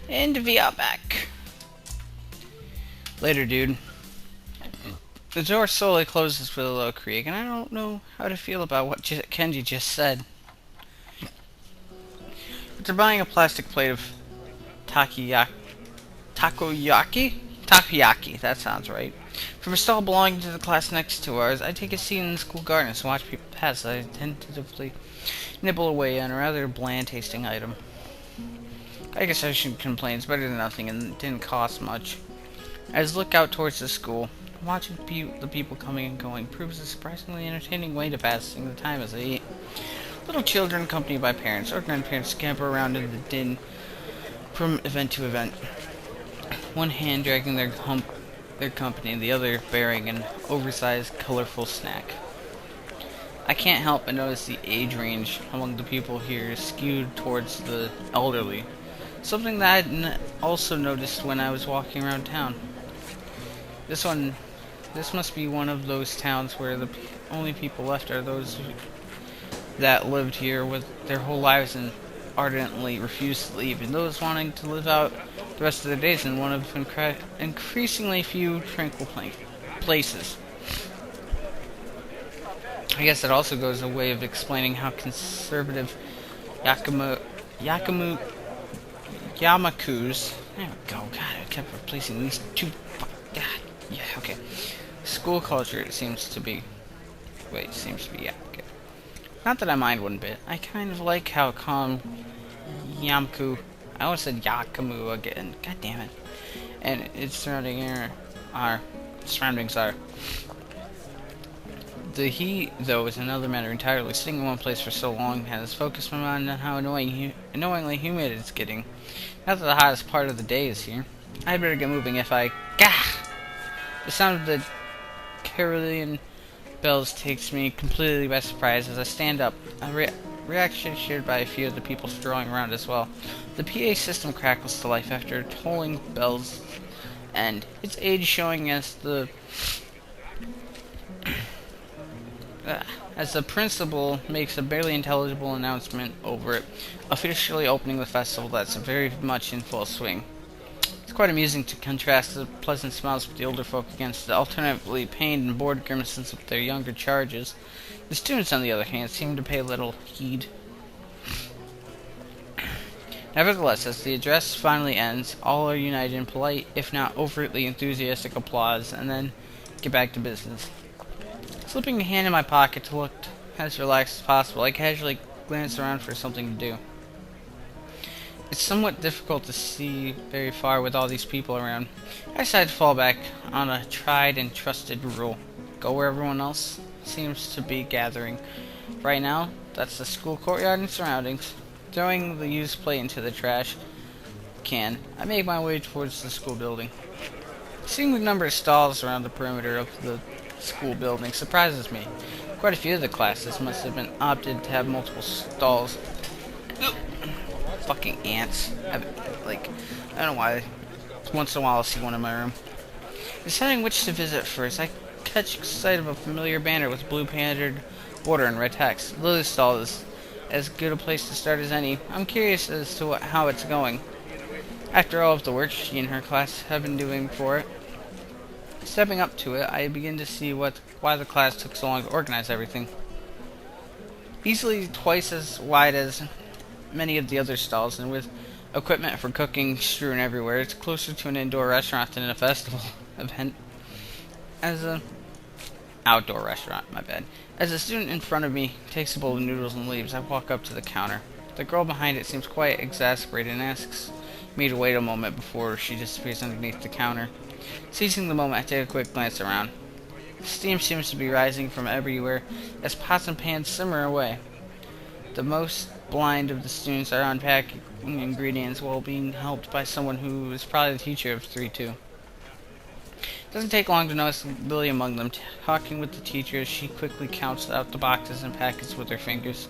And we are back. Later, dude. The door slowly closes with a low creak, and I don't know how to feel about what Kenji just said. After buying a plastic plate of takoyaki? Takoyaki, that sounds right. From a stall belonging to the class next to ours, I take a seat in the school gardens and watch people pass. I tentatively nibble away on a rather bland-tasting item. I guess I shouldn't complain. It's better than nothing, and it didn't cost much. As I look out towards the school, watching the people coming and going proves a surprisingly entertaining way to passing the time as I eat. Little children accompanied by parents or grandparents scamper around in the din from event to event. One hand dragging their company, the other bearing an oversized, colorful snack. I can't help but notice the age range among the people here is skewed towards the elderly. Something that I also noticed when I was walking around town. This must be one of those towns where the only people left are those that lived here with their whole lives and ardently refused to leave, and those wanting to live out the rest of their days in one of increasingly few tranquil places. I guess that also goes a way of explaining how conservative Yamaku's. There we go. God, I kept replacing these two. God, yeah, okay. School culture, it seems to be. Wait, seems to be, yeah, okay. Not that I mind one bit. I kind of like how calm Yamaku. I almost said Yakumu again. God damn it. And its surroundings are. The heat, though, is another matter entirely. Sitting in one place for so long has focused my mind on how annoyingly humid it's getting. Not that the hottest part of the day is here. I'd better get moving if I... Gah! The sound of the Carolean bells takes me completely by surprise as I stand up. A reaction shared by a few of the people strolling around as well. The PA system crackles to life after tolling bells end, its age showing as the principal makes a barely intelligible announcement over it, officially opening the festival that's very much in full swing. It's quite amusing to contrast the pleasant smiles of the older folk against the alternately pained and bored grimaces of their younger charges. The students, on the other hand, seem to pay little heed. Nevertheless, as the address finally ends, all are united in polite, if not overtly enthusiastic applause, and then get back to business. Slipping a hand in my pocket to look as relaxed as possible, I casually glance around for something to do. It's somewhat difficult to see very far with all these people around. I decide to fall back on a tried and trusted rule. Go where everyone else seems to be gathering. Right now, that's the school courtyard and surroundings. Throwing the used plate into the trash can, I make my way towards the school building. Seeing the number of stalls around the perimeter of the school building surprises me. Quite a few of the classes must have been opted to have multiple stalls. Fucking ants. I don't know why. Once in a while I'll see one in my room. Deciding which to visit first, I catch sight of a familiar banner with blue painted border and red text. Lily's stall is as good a place to start as any. I'm curious as to how it's going. After all of the work she and her class have been doing for it. Stepping up to it, I begin to see why the class took so long to organize everything. Easily twice as wide as many of the other stalls, and with equipment for cooking strewn everywhere, it's closer to an indoor restaurant than a festival event. Outdoor restaurant, my bad. As a student in front of me takes a bowl of noodles and leaves, I walk up to the counter. The girl behind it seems quite exasperated and asks me to wait a moment before she disappears underneath the counter. Seizing the moment, I take a quick glance around. Steam seems to be rising from everywhere as pots and pans simmer away. The most blind of the students are unpacking ingredients while being helped by someone who is probably the teacher of 3-2. It doesn't take long to notice Lily among them, talking with the teacher as she quickly counts out the boxes and packets with her fingers.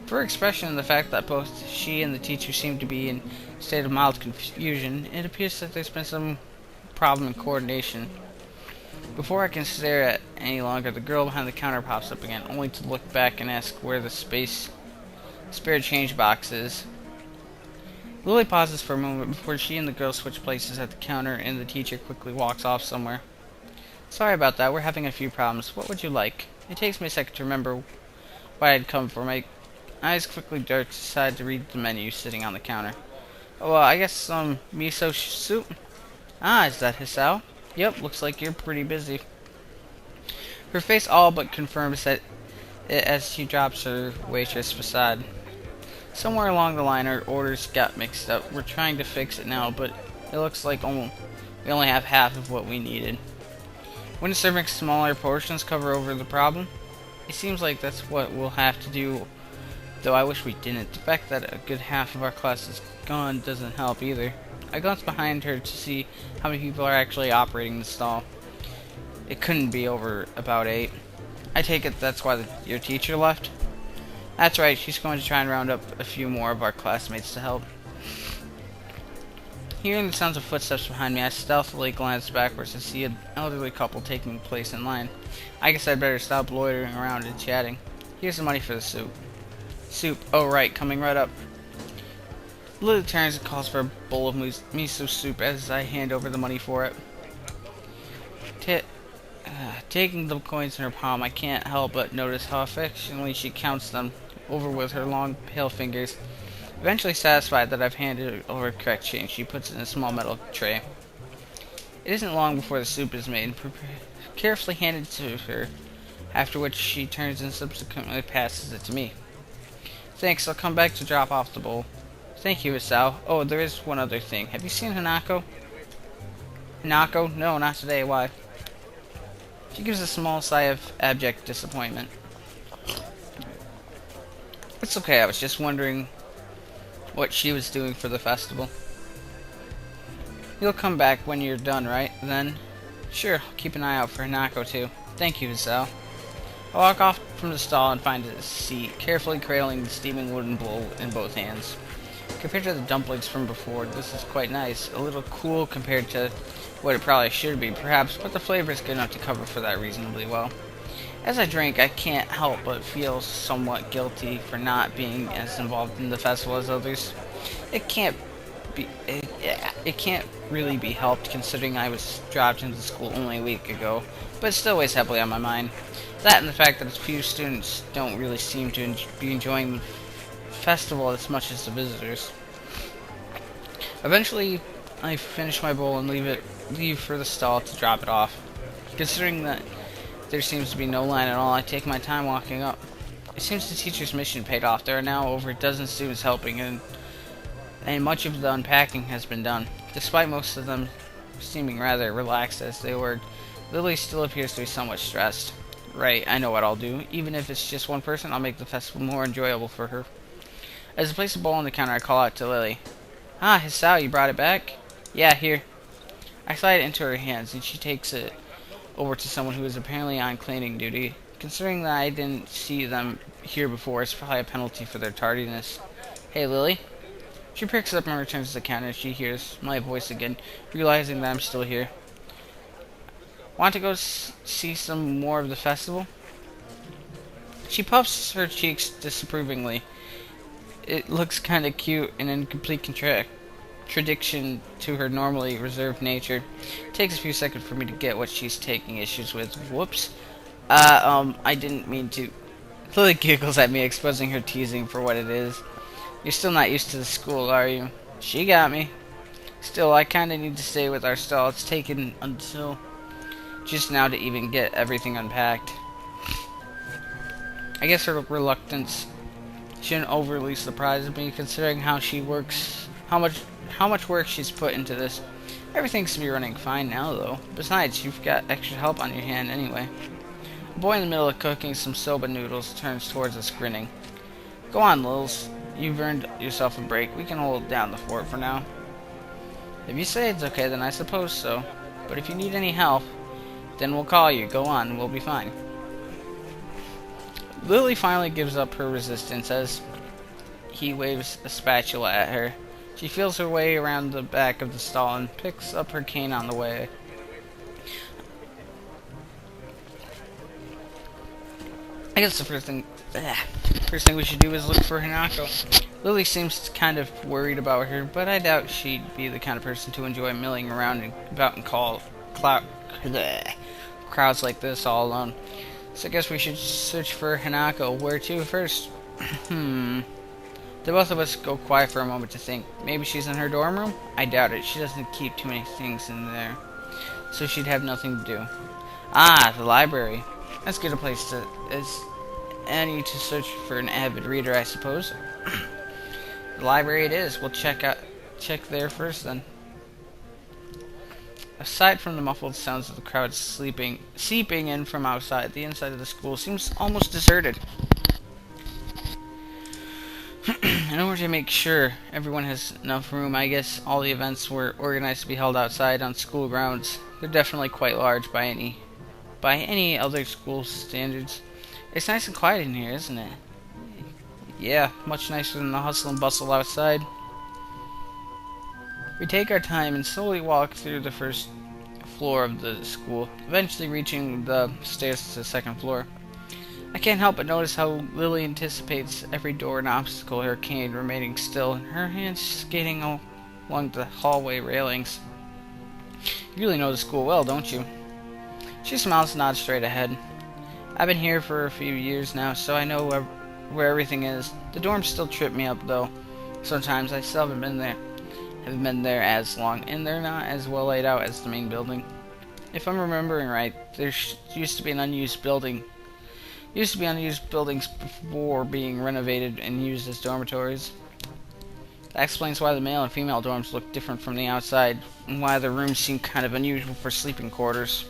For her expression and the fact that both she and the teacher seem to be in a state of mild confusion, it appears that there's been some problem in coordination. Before I can stare at any longer, the girl behind the counter pops up again, only to look back and ask where the spare change box is. Lily pauses for a moment before she and the girl switch places at the counter, and the teacher quickly walks off somewhere. Sorry about that, we're having a few problems. What would you like? It takes me a second to remember what I'd come for. My eyes quickly dart to decide to read the menu sitting on the counter. Oh, I guess some miso soup? Ah, is that Hisao? Yep, looks like you're pretty busy. Her face all but confirms that as she drops her waitress facade. Somewhere along the line, our orders got mixed up. We're trying to fix it now, but it looks like we only have half of what we needed. Wouldn't serving smaller portions cover over the problem? It seems like that's what we'll have to do, though I wish we didn't. The fact that a good half of our class is gone doesn't help either. I glanced behind her to see how many people are actually operating the stall. It couldn't be over about 8. I take it that's why your teacher left? That's right, she's going to try and round up a few more of our classmates to help. Hearing the sounds of footsteps behind me, I stealthily glance backwards and see an elderly couple taking place in line. I guess I'd better stop loitering around and chatting. Here's the money for the soup. Soup, oh right, coming right up. Lily turns and calls for a bowl of miso soup as I hand over the money for it. Taking the coins in her palm, I can't help but notice how affectionately she counts them over with her long, pale fingers. Eventually satisfied that I've handed over correct change, she puts it in a small metal tray. It isn't long before the soup is made and carefully handed to her, after which she turns and subsequently passes it to me. Thanks, I'll come back to drop off the bowl. Thank you, Isao. Oh, there is one other thing. Have you seen Hanako? Hanako? No, not today. Why? She gives a small sigh of abject disappointment. It's okay, I was just wondering what she was doing for the festival. You'll come back when you're done, right? Then? Sure, I'll keep an eye out for Hanako too. Thank you, Hisao. I walk off from the stall and find a seat, carefully cradling the steaming wooden bowl in both hands. Compared to the dumplings from before, this is quite nice. A little cool compared to what it probably should be, perhaps, but the flavor is good enough to cover for that reasonably well. As I drink, I can't help but feel somewhat guilty for not being as involved in the festival as others. It can't really be helped considering I was dropped into school only a week ago, but it still weighs heavily on my mind. That and the fact that a few students don't really seem to be enjoying the festival as much as the visitors. Eventually, I finish my bowl and leave for the stall to drop it off. Considering that there seems to be no line at all, I take my time walking up. It seems the teacher's mission paid off. There are now over a dozen students helping, and much of the unpacking has been done. Despite most of them seeming rather relaxed as they were, Lily still appears to be somewhat stressed. Right, I know what I'll do. Even if it's just one person, I'll make the festival more enjoyable for her. As I place the bowl on the counter, I call out to Lily. Ah, Hisao, you brought it back? Yeah, here. I slide it into her hands, and she takes it over to someone who is apparently on cleaning duty. Considering that I didn't see them here before, it's probably a penalty for their tardiness. Hey, Lily. She picks it up and returns to the counter. She hears my voice again, realizing that I'm still here. Want to go see some more of the festival? She puffs her cheeks disapprovingly. It looks kinda cute and in complete contradiction to her normally reserved nature. It takes a few seconds for me to get what she's taking issues with. Whoops. I didn't mean to. Lily giggles at me, exposing her teasing for what it is. You're still not used to the school, are you? She got me. Still, I kinda need to stay with our stall. It's taken until just now to even get everything unpacked. I guess her reluctance shouldn't overly surprise me, considering how she works, how much work she's put into this. Everything seems to be running fine now, though. Besides, you've got extra help on your hand anyway. The boy in the middle of cooking some soba noodles turns towards us, grinning. Go on, Lils. You've earned yourself a break. We can hold down the fort for now. If you say it's okay, then I suppose so. But if you need any help, then we'll call you. Go on, we'll be fine. Lily finally gives up her resistance as he waves a spatula at her. She feels her way around the back of the stall and picks up her cane on the way. I guess the first thing Ugh. First thing we should do is look for Hanako. Lily seems kind of worried about her, but I doubt she'd be the kind of person to enjoy milling around and about and crowds like this all alone. So I guess we should search for Hanako. Where to first? Hmm. The both of us go quiet for a moment to think. Maybe she's in her dorm room? I doubt it. She doesn't keep too many things in there. So she'd have nothing to do. Ah, the library. That's good a place to as any to search for an avid reader, I suppose. The library it is. We'll check there first then. Aside from the muffled sounds of the crowd seeping in from outside, the inside of the school seems almost deserted. In order to make sure everyone has enough room, I guess all the events were organized to be held outside on school grounds. They're definitely quite large by any other school standards. It's nice and quiet in here, isn't it? Yeah, much nicer than the hustle and bustle outside. We take our time and slowly walk through the first floor of the school, eventually reaching the stairs to the second floor. I can't help but notice how Lily anticipates every door and obstacle, her cane remaining still, and her hands skating along the hallway railings. You really know the school well, don't you? She smiles and nods straight ahead. I've been here for a few years now, so I know where everything is. The dorms still trip me up, though. Sometimes I still haven't been there as long, and they're not as well laid out as the main building. If I'm remembering right, there used to be unused buildings before being renovated and used as dormitories. That explains why the male and female dorms look different from the outside, and why the rooms seem kind of unusual for sleeping quarters.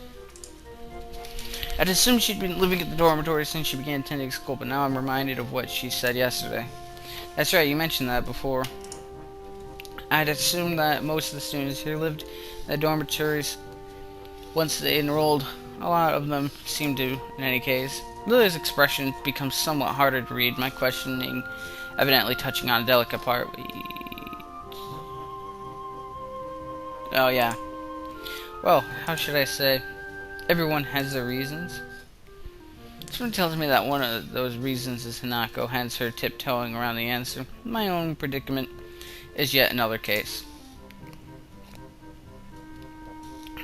I'd assumed she'd been living at the dormitory since she began attending school, but now I'm reminded of what she said yesterday. That's right, you mentioned that before. I'd assumed that most of the students here lived in the dormitories once they enrolled. A lot of them seem to, in any case. Lily's expression becomes somewhat harder to read, my questioning evidently touching on a delicate part. Oh, yeah. Well, how should I say? Everyone has their reasons. Someone tells me that one of those reasons is Hanako, hence her tiptoeing around the answer. My own predicament is yet another case.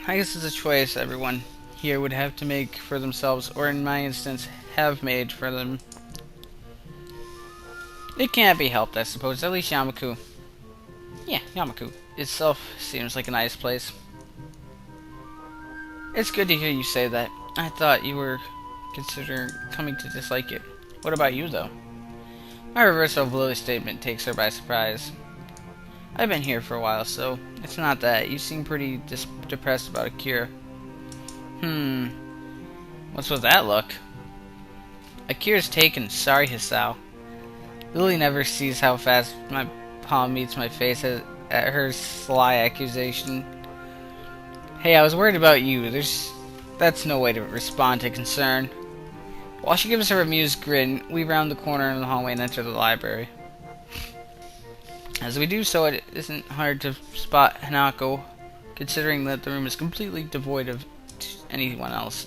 I guess it's a choice everyone here would have to make for themselves, or in my instance, have made for them. It can't be helped, I suppose. At least Yamaku. Yeah, Yamaku itself seems like a nice place. It's good to hear you say that. I thought you were considering coming to dislike it. What about you, though? My reversal of Lily's statement takes her by surprise. I've been here for a while, so it's not that. You seem pretty depressed about Akira. What's with that look? Akira's taken. Sorry, Hisao. Lily never sees how fast my palm meets my face at her sly accusation. Hey, I was worried about you. That's no way to respond to concern. While she gives her amused grin, we round the corner in the hallway and enter the library. As we do so, it isn't hard to spot Hanako, considering that the room is completely devoid of anyone else.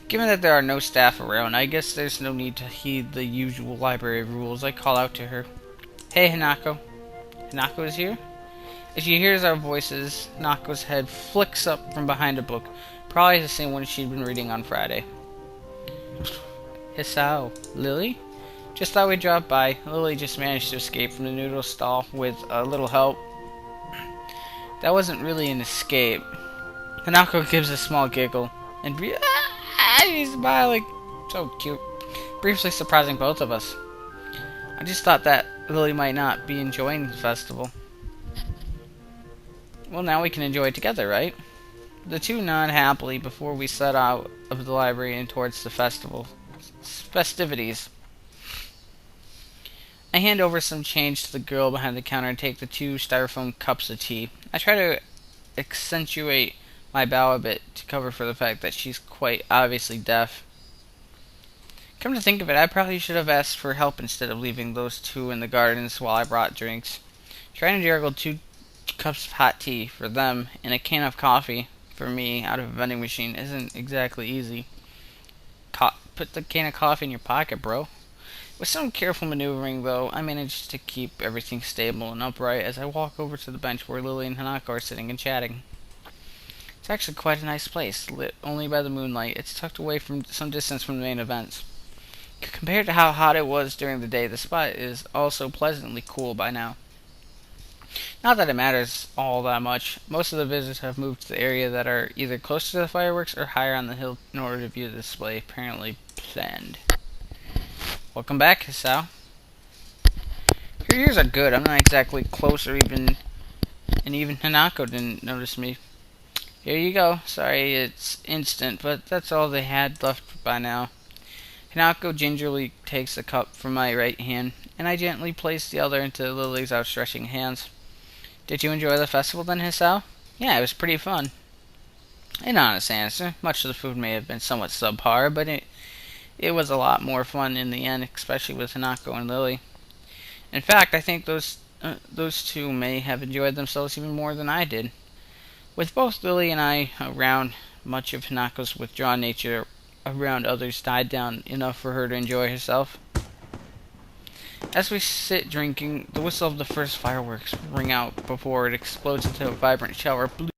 Given that there are no staff around, I guess there's no need to heed the usual library rules. I call out to her. Hey, Hanako. Hanako is here? As she hears our voices, Hanako's head flicks up from behind a book, probably the same one she'd been reading on Friday. Hisao. Lily? Just thought we'd drop by. Lily just managed to escape from the noodle stall with a little help. That wasn't really an escape. Hanako gives a small giggle, and she's smiling. So cute. Briefly surprising both of us. I just thought that Lily might not be enjoying the festival. Well, now we can enjoy it together, right? The two nod happily before we set out of the library and towards the festivities. I hand over some change to the girl behind the counter and take the 2 styrofoam cups of tea. I try to accentuate my bow a bit to cover for the fact that she's quite obviously deaf. Come to think of it, I probably should have asked for help instead of leaving those 2 in the gardens while I brought drinks. Trying to juggle 2 cups of hot tea for them and a can of coffee for me out of a vending machine isn't exactly easy. Put the can of coffee in your pocket, bro. With some careful maneuvering, though, I managed to keep everything stable and upright as I walk over to the bench where Lily and Hanako are sitting and chatting. It's actually quite a nice place, lit only by the moonlight. It's tucked away from some distance from the main events. Compared to how hot it was during the day, the spot is also pleasantly cool by now. Not that it matters all that much. Most of the visitors have moved to the area that are either closer to the fireworks or higher on the hill in order to view the display apparently planned. Welcome back, Hisao. Your ears are good. I'm not exactly close or even... And even Hanako didn't notice me. Here you go. Sorry it's instant, but that's all they had left by now. Hanako gingerly takes the cup from my right hand, and I gently place the other into Lily's outstretching hands. Did you enjoy the festival then, Hisao? Yeah, it was pretty fun. An honest answer. Much of the food may have been somewhat subpar, but it was a lot more fun in the end, especially with Hanako and Lily. In fact, I think those two may have enjoyed themselves even more than I did. With both Lily and I around, much of Hanako's withdrawn nature around others died down enough for her to enjoy herself. As we sit drinking, the whistle of the first fireworks ring out before it explodes into a vibrant shower of blue